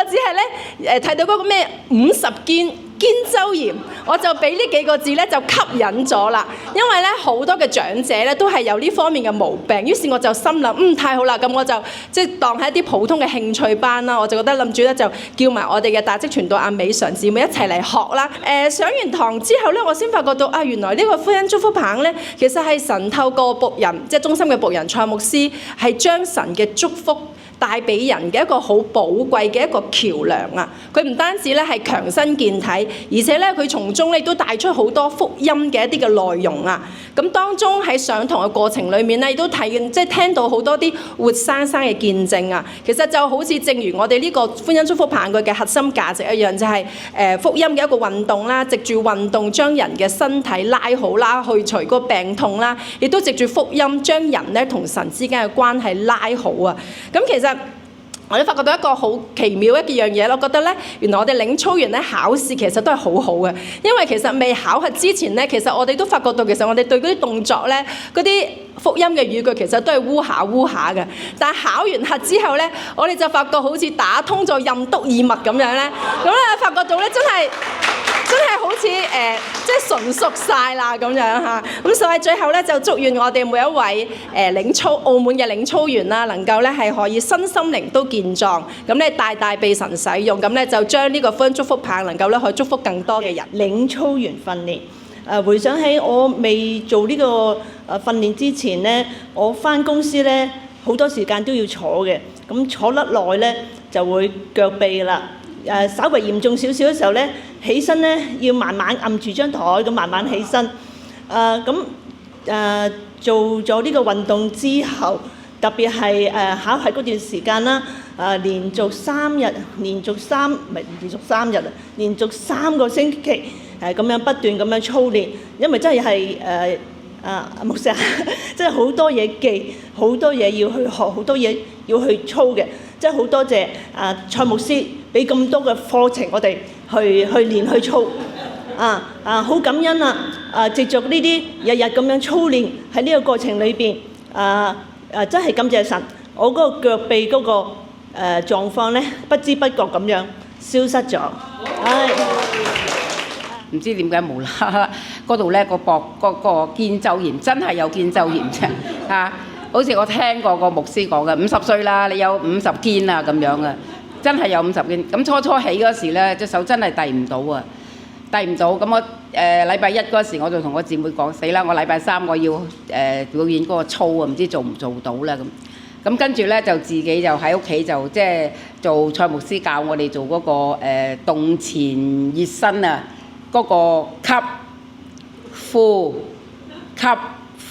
我只係咧睇到嗰個咩50肩周炎，我就俾呢幾個字咧就吸引咗啦。因為咧好多嘅長者咧都係有呢方面嘅毛病，於是我就心諗太好啦，咁我就即係當係一啲普通嘅興趣班啦。我就覺得諗住咧就叫埋我哋嘅大職傳道阿美常姊妹一齊嚟學啦。上完堂之後咧，我先發覺到原來呢個福音祝福棒咧，其實係神透過僕人，即係中心嘅僕人蔡牧師，係將神嘅祝福帶俾人嘅一個好寶貴嘅一個橋梁啊！佢唔單止咧係強身健體，而且咧佢從中咧都帶出好多福音嘅一啲嘅內容啊！咁當中喺上堂嘅過程裏面咧，亦都聽到好多啲活生生嘅見證啊！其實就好似正如我哋呢個福音祝福棒佢嘅核心價值一樣，就係福音嘅一個運動啦，藉住運動將人嘅身體拉好啦，去除個病痛啦，亦都藉住福音將人咧同神之間嘅關係拉好啊！咁其實我哋發覺到一個好奇妙一樣嘢咯，我覺得咧，原來我哋領操員咧考試其實都係好好嘅，因為其實未考核之前咧，其實我哋都發覺到其實我哋對嗰啲動作咧，嗰啲福音嘅語句其實都係烏下嘅，但係考完核之後咧，我哋就發覺好似打通咗任督二脈咁樣咧，咁咧發覺到咧真係好似即係純熟晒啦咁樣嚇，咁所以最後咧就祝願我哋每一位澳門嘅領操員啦，能夠咧係可以身心靈都健壯，咁咧大大被神使用，咁咧就將呢個福音祝福棒能夠咧去祝福更多嘅人。領操員訓練，回想起我未做呢個訓練之前咧，我返公司咧好多時間都要坐嘅，咁坐得耐咧就會腳痹啦。稍為嚴重少少嘅時候咧，起身咧要慢慢按住張台咁慢慢起身。做咗呢個運動之後，特別係考核嗰段時間啦，連續3個星期咁樣不斷咁樣操練，因為真係牧師真係好多嘢記，好多嘢要去學，好多嘢要去操嘅，真係好多謝蔡牧師俾咁多嘅課程我哋去練去操。好感恩啊！藉著呢啲日日咁樣操練喺呢個過程裏邊，真係感謝神，我嗰個腳臂嗰個狀況咧，不知不覺咁樣消失咗。唔知點解無啦啦嗰度咧個肩周炎真係有肩周炎啫嚇！好似我聽過個牧師講嘅，50歲啦，你有50肩啊咁樣嘅，真係有50肩。咁初起嗰時咧，隻手真係遞唔到啊！遞唔到，咁我禮拜一嗰時我就同我姊妹講，死啦！我禮拜3我要表演嗰個操啊，唔知做唔做到啦咁。咁跟住咧就自己就喺屋企就即係做蔡牧師教我哋做嗰個動前熱身啊，嗰個吸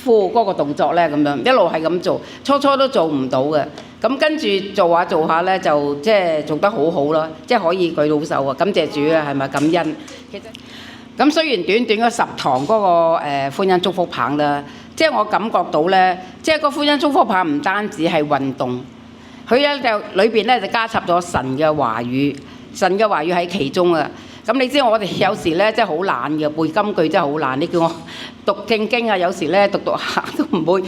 呼嗰個動作咧咁樣一路係咁做，初都做唔到嘅。咁跟住做下咧，就即係做得好好咯，即係可以舉到手啊！感謝主啊，係咪感恩？其實咁雖然短嗰10堂嗰個歡欣祝福棒啦，即係我感覺到咧，即係個歡欣祝福棒唔單止係運動，佢咧就裏邊咧就加插咗神嘅話語，神嘅話語喺其中啊！咁你知我哋有時咧真係好懶嘅，背金句真係好懶。你叫我讀聖經啊，有時咧讀下都唔會。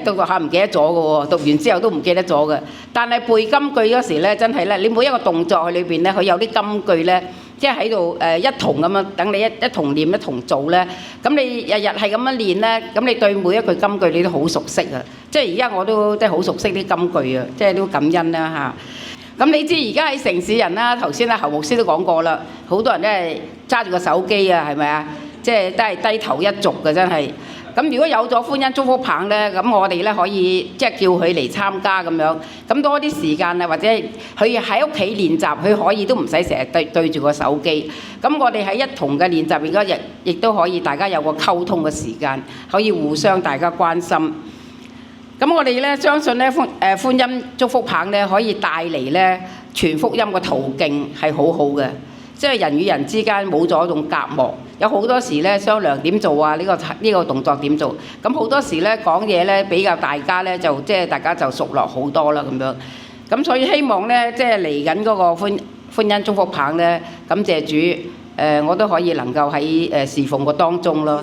讀下唔記得咗嘅喎，讀完之後都唔記得咗嘅。但係背金句嗰時咧，真係咧，你每一個動作喺裏邊咧，佢有啲金句咧，即係喺度一同咁樣等你一同念一同做咧。咁你日日係咁樣練咧，咁你對每一句金句你都好熟悉啊！即係而家我都即係好熟悉啲金句啊，即係都感恩啦嚇。咁你知而家喺城市人啦，頭先侯牧師都講過啦，好多人都係揸住個手機啊，係咪啊？即係都係低頭一族嘅真係。咁如果有咗歡欣祝福棒咧，咁我哋咧可以即係叫佢嚟參加咁樣，咁多啲時間啊，或者佢喺屋企練習，佢可以都唔使成日對住個手機。咁我哋喺一同嘅練習，而家亦都可以大家有個溝通嘅時間，可以互相大家關心。咁我哋咧相信咧歡欣祝福棒咧可以帶嚟咧傳福音嘅途徑係好好嘅，即係人與人之間冇咗一種隔膜。有好多時咧商量點做啊，呢個動作點做，咁好多時咧講嘢咧比較大家咧就即係大家就熟絡好多啦咁樣。咁所以希望咧即係嚟緊嗰個歡欣祝福棒咧，感謝主我都可以能夠喺侍奉個當中咯。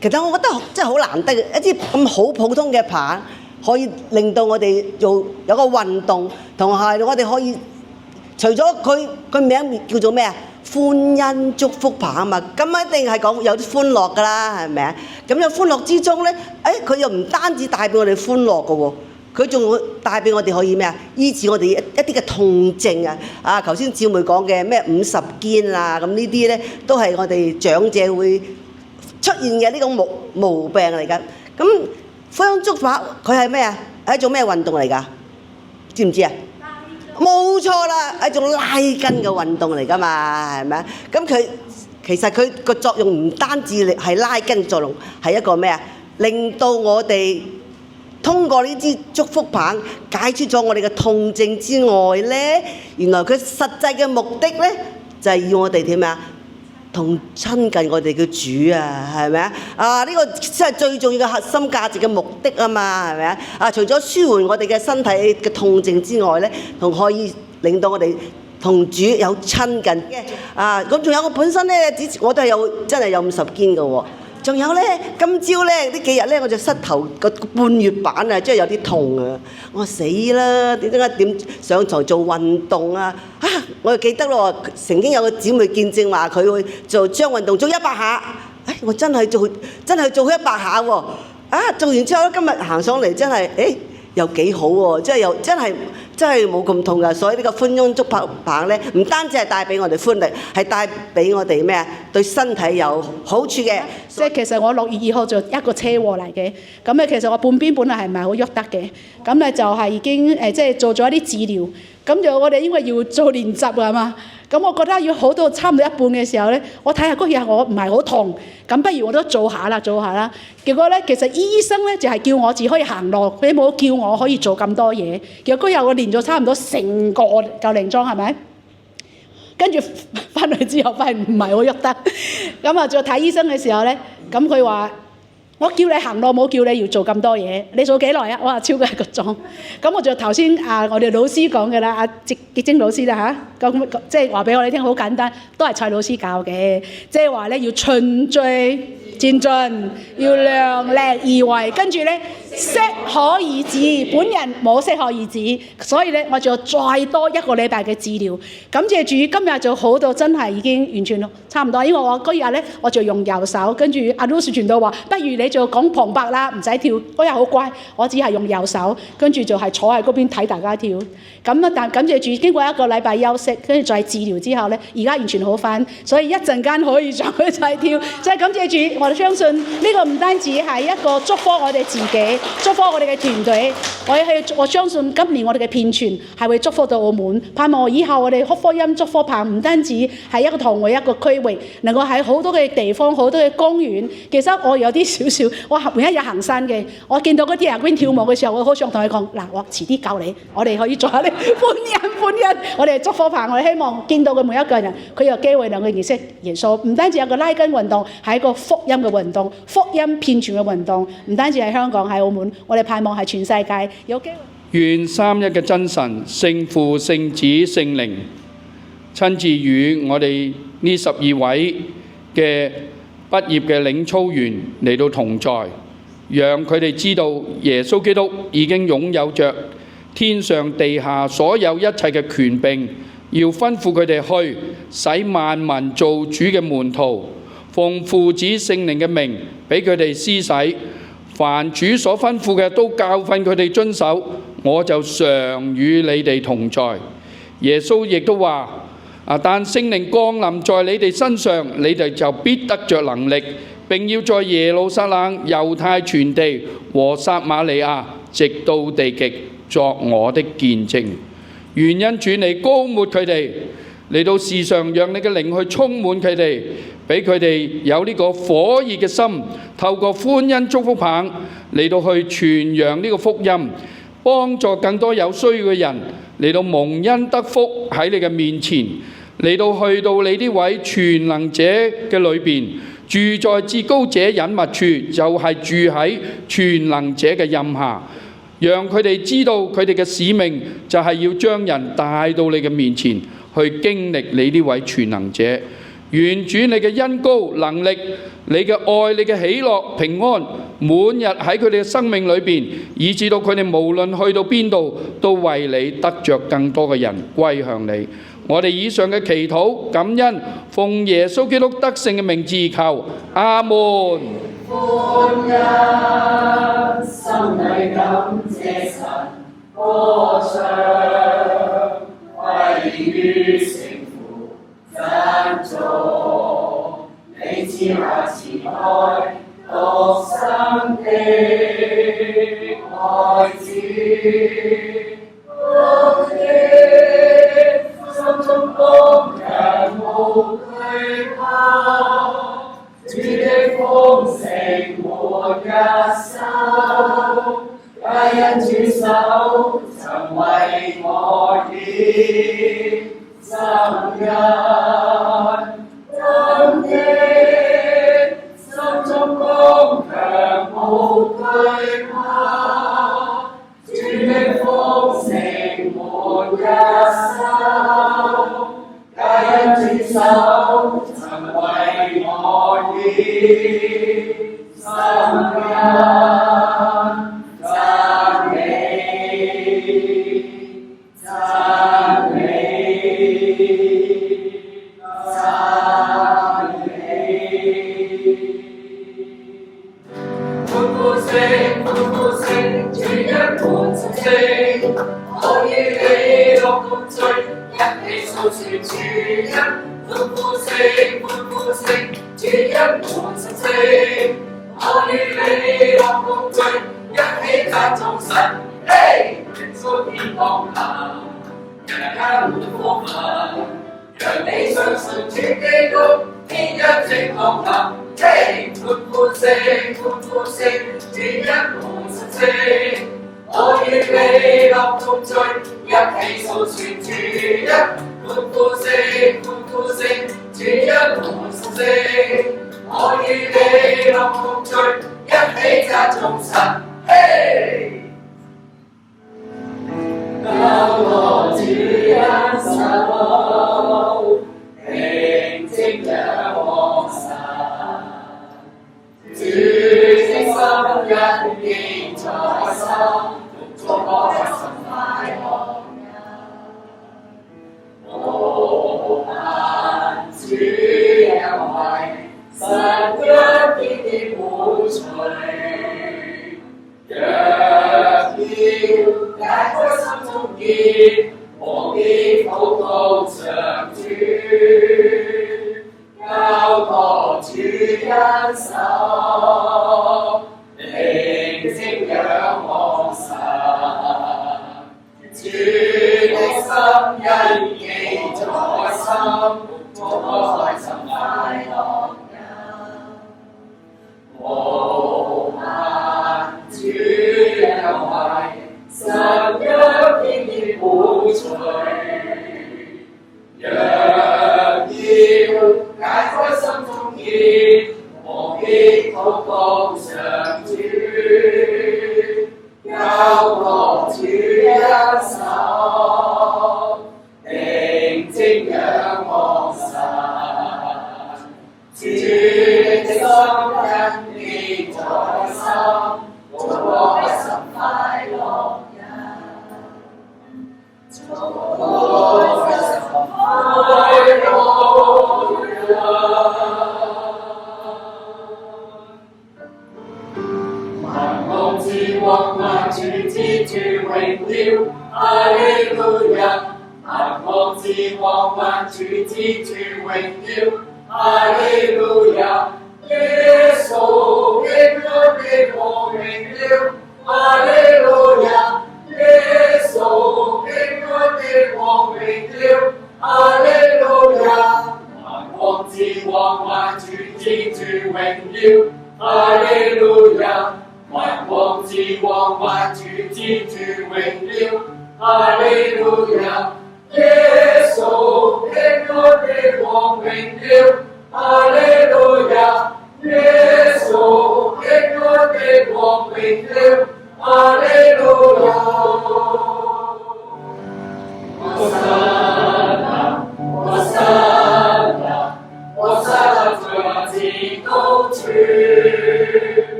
其實我覺得真係好難得，一支咁好普通嘅棒可以令到我哋有個運動，同埋我哋可以除咗佢名叫做咩啊？歡欣祝福棒啊嘛，咁一定係講有啲歡樂噶啦，係咪啊？咁有歡樂之中咧，佢又唔單止帶俾我哋歡樂嘅喎，佢仲會帶俾我哋可以咩啊？醫治我哋一啲嘅痛症啊！啊，頭先姊妹講嘅咩50肩啊，咁呢啲咧都係我哋長者會出現嘅呢種毛病嚟㗎。咁歡欣祝福佢係咩啊？係一種咩運動嚟㗎？知唔知啊？冇錯啦，係一種拉筋嘅運動嚟㗎嘛，係咪啊？咁其實佢個作用唔單止係拉筋作用，係一個咩啊？令到我哋通過呢支祝福棒解除咗我哋嘅痛症之外咧，原來佢實際嘅目的咧就係要我哋點啊？同親近我哋嘅主啊，係咪啊？啊，呢個真係最重要嘅核心價值嘅目的啊嘛，係咪啊？啊，除咗舒緩我哋嘅身體嘅痛症之外咧，仲可以令到我哋同主有親近嘅。啊，咁仲有我本身咧，我都係真係有50肩嘅喎。仲有咧，今朝咧呢幾日咧，我隻膝頭個半月板啊，真係有啲痛啊！我話死啦，點上台做運動啊？啊，我又記得咯，曾經有個姊妹見證話佢會將運動做100下，我真係做100下喎！啊，做完之後咧，今日行上嚟真係，又幾好喎！即係又真係冇咁痛㗎，所以呢個歡欣祝福棒咧，唔單止係帶俾我哋歡樂，係帶俾我哋咩啊？對身體有好處嘅。即係其實我6月2號就一個車禍嚟嘅，咁咧其實我半邊本來係唔係好喐得嘅，咁咧就係已經即係做咗一啲治療，咁就我哋應該要做練習㗎嘛。咁我覺得要好到差唔多一半嘅時候咧，我睇下嗰日我唔係好痛，咁不如我都做下啦。結果咧，其實醫生咧就係叫我只可以行路，佢冇叫我可以做咁多嘢。結果嗰日我練咗差唔多成個9零鐘，係咪？跟住翻嚟之後發現唔係好喐得，咁啊再睇醫生嘅時候咧，咁佢話：我叫你行路，冇叫你要做咁多嘢。你做幾耐啊？我話超過1個鐘。咁我就頭先我哋老師講嘅啦，潔晶老師啦嚇，咁即係話俾我哋聽，好簡單，都係蔡老師教嘅，即係話咧要循序漸進，要量力而為，跟住咧適可而止。本人冇適可而止，所以咧我就再多1個禮拜嘅治療。感謝主，今日就好到真係已經完全差唔多。因為我嗰日咧我就用右手，跟住阿 Lucy 傳道話，不如你就講旁白啦，唔使跳。嗰日好乖，我只係用右手，跟住就係坐喺嗰邊睇大家跳。咁啊，但感謝主，經過1個禮拜休息，跟住再治療之後咧，而家完全好返，所以一陣間可以再跳。所以感謝主，我哋相信呢個唔單止係一個祝福我哋自己，祝福我哋嘅團隊。我相信今年我哋嘅片傳係會祝福到澳門，盼望以後我哋福音祝福棒唔單止係一個堂會一個區域，能夠喺好多嘅地方、好多嘅公園。其實我有啲少，我每一日行山嘅，我見到嗰啲人嗰邊跳舞嘅時候，我好想同佢講：嗱，我遲啲教你，我哋可以做下啲歡欣。我哋祝福棒，我哋希望見到嘅每一個人，佢有機會能夠認識耶穌。唔單止有個拉筋運動，係一個福音嘅運動，福音片傳嘅運動。唔單止喺香港，喺澳門，我哋盼望係全世界有機會。願三一嘅真神聖父、聖子、聖靈親自與我哋呢12位嘅畢業嘅領操員嚟到同在，讓佢哋知道耶穌基督已經擁有着天上地下所有一切嘅權柄，要吩咐佢哋去使萬民做主嘅門徒，奉父子聖靈嘅名俾佢哋施洗，凡主所吩咐嘅都教訓佢哋遵守，我就常與你哋同在。耶穌亦都話：但聖靈降臨在你哋身上，你哋就必得着能力，並要在耶路撒冷、猶太全地和撒瑪利亞，直到地極，作我的見證。願因主你膏抹佢哋，嚟到世上，讓你嘅靈去充滿佢哋，俾佢哋有呢個火熱嘅心，透過歡欣祝福棒嚟到去傳揚呢個福音，幫助更多有需要嘅人嚟到蒙恩得福喺你嘅面前，嚟到去到你呢位全能者嘅裏邊，住在至高者隱密處，就係住喺全能者嘅蔭下，讓佢哋知道佢哋嘅使命就係要將人帶到你嘅面前，去經歷你呢位全能者。願主你嘅恩膏能力、你嘅愛、你嘅喜樂、平安滿日喺佢哋嘅生命裏邊，以至到佢哋無論去到邊度，都為你得着更多嘅人歸向你。我哋以上嘅祈禱感恩，奉耶穌基督得勝嘅名字求，阿門。Alleluia.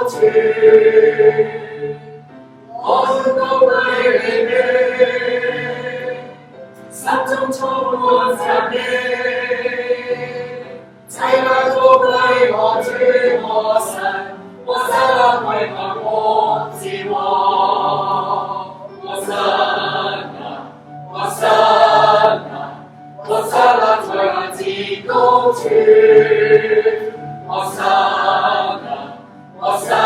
主，我高舉你名，心中充滿讚美，齊來高舉我主我神，我心為萬國之王，我神啊，我神啊，我神啊，在那至高處，我神啊，我神啊，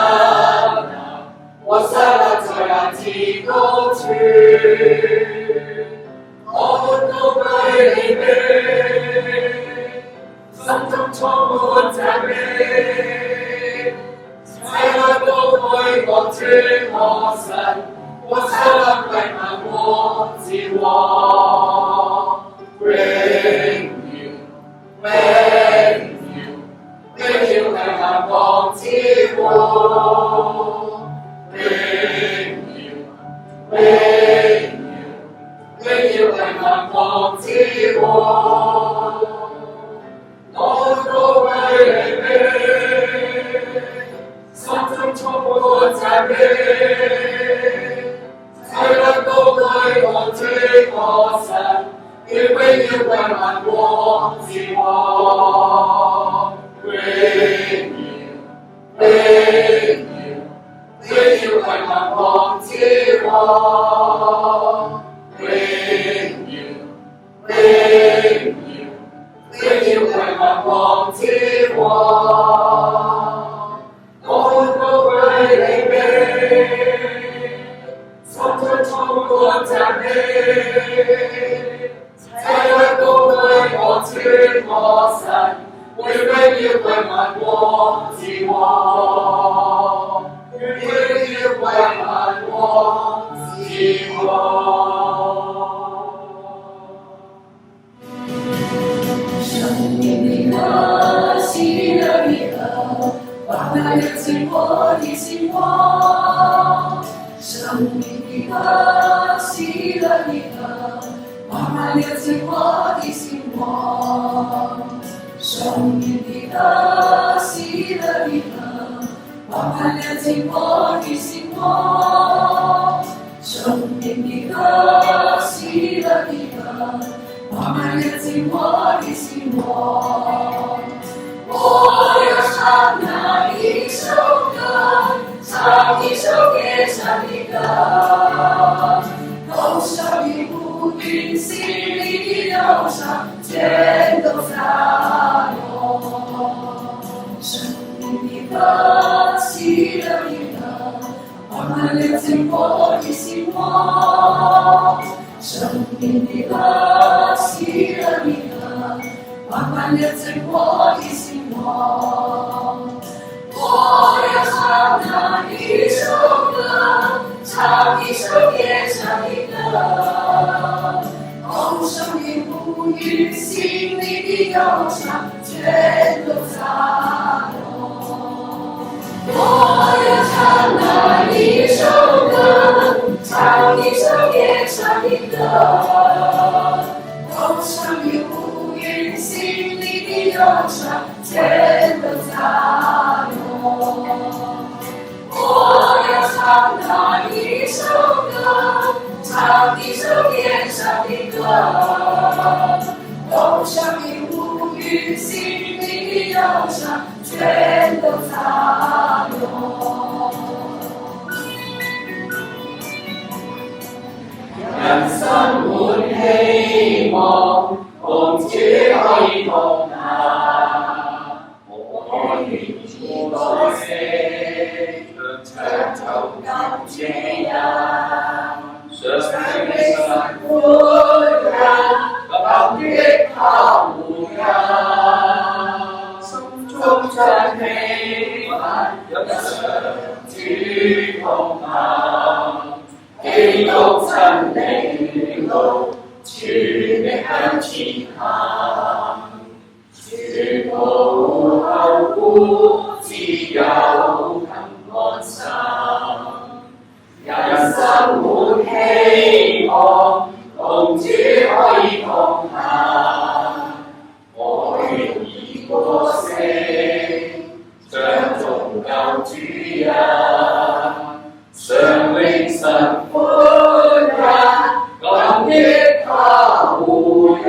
我神啊，在那至高處，我高舉你名，心中充滿讚美，齊來高舉我主我神，我神啊，為萬國之王。Bring you, bring you, bring you 係萬國之王。Bring you, bring you, bring you 係萬國之王。我高舉你名，心中充滿讚美，齊來高舉我主我神。要榮耀為萬國之王 ，Bring you, bring you, bring you 為萬國之王 ，Bring you, bring you, bring you 為萬國之王。我高舉你名，心中充滿讚美。齊來高舉我主我神，會榮耀為萬國之王，會榮耀為萬國之王。生命的歌，喜樂的歌，把那熱情我的心窩。生命的歌，喜樂的歌。慢慢流进我的心窝，生命的歌，喜乐的歌，慢慢流进我的心窝，生命的歌，喜乐的歌，慢慢流进我的心窝。我要唱那一首歌，唱一首天上的歌，头上的云心里的忧伤全都洒落，生命的歌，喜乐的歌，慢慢流进我的心窝，生命的歌，喜乐的歌，慢慢流进我的心窝。我要唱那一首歌，唱一首天上的歌，头上的乌云，心里的忧伤全都洒落。我要唱那一首歌，唱一首天上的歌，头上的乌云，心里的忧伤全都洒落。我要唱那一首歌，唱一首天上的歌，头上的乌云，心里的忧伤全都洒落。人生滿希望，同主可以同行，我願意改寫。長袖舊這樣，想起神歡欣，不的他護蔭，心中將希望，一常主同行，基督真理路，全力向前行，全無後顧，只有安心，人生滿希望，同主可以同行，我願意歌聲，將頌舊有主人，常永神歡欣，感激他護佑。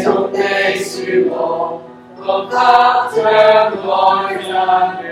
中的樹木，覺得將來讚美。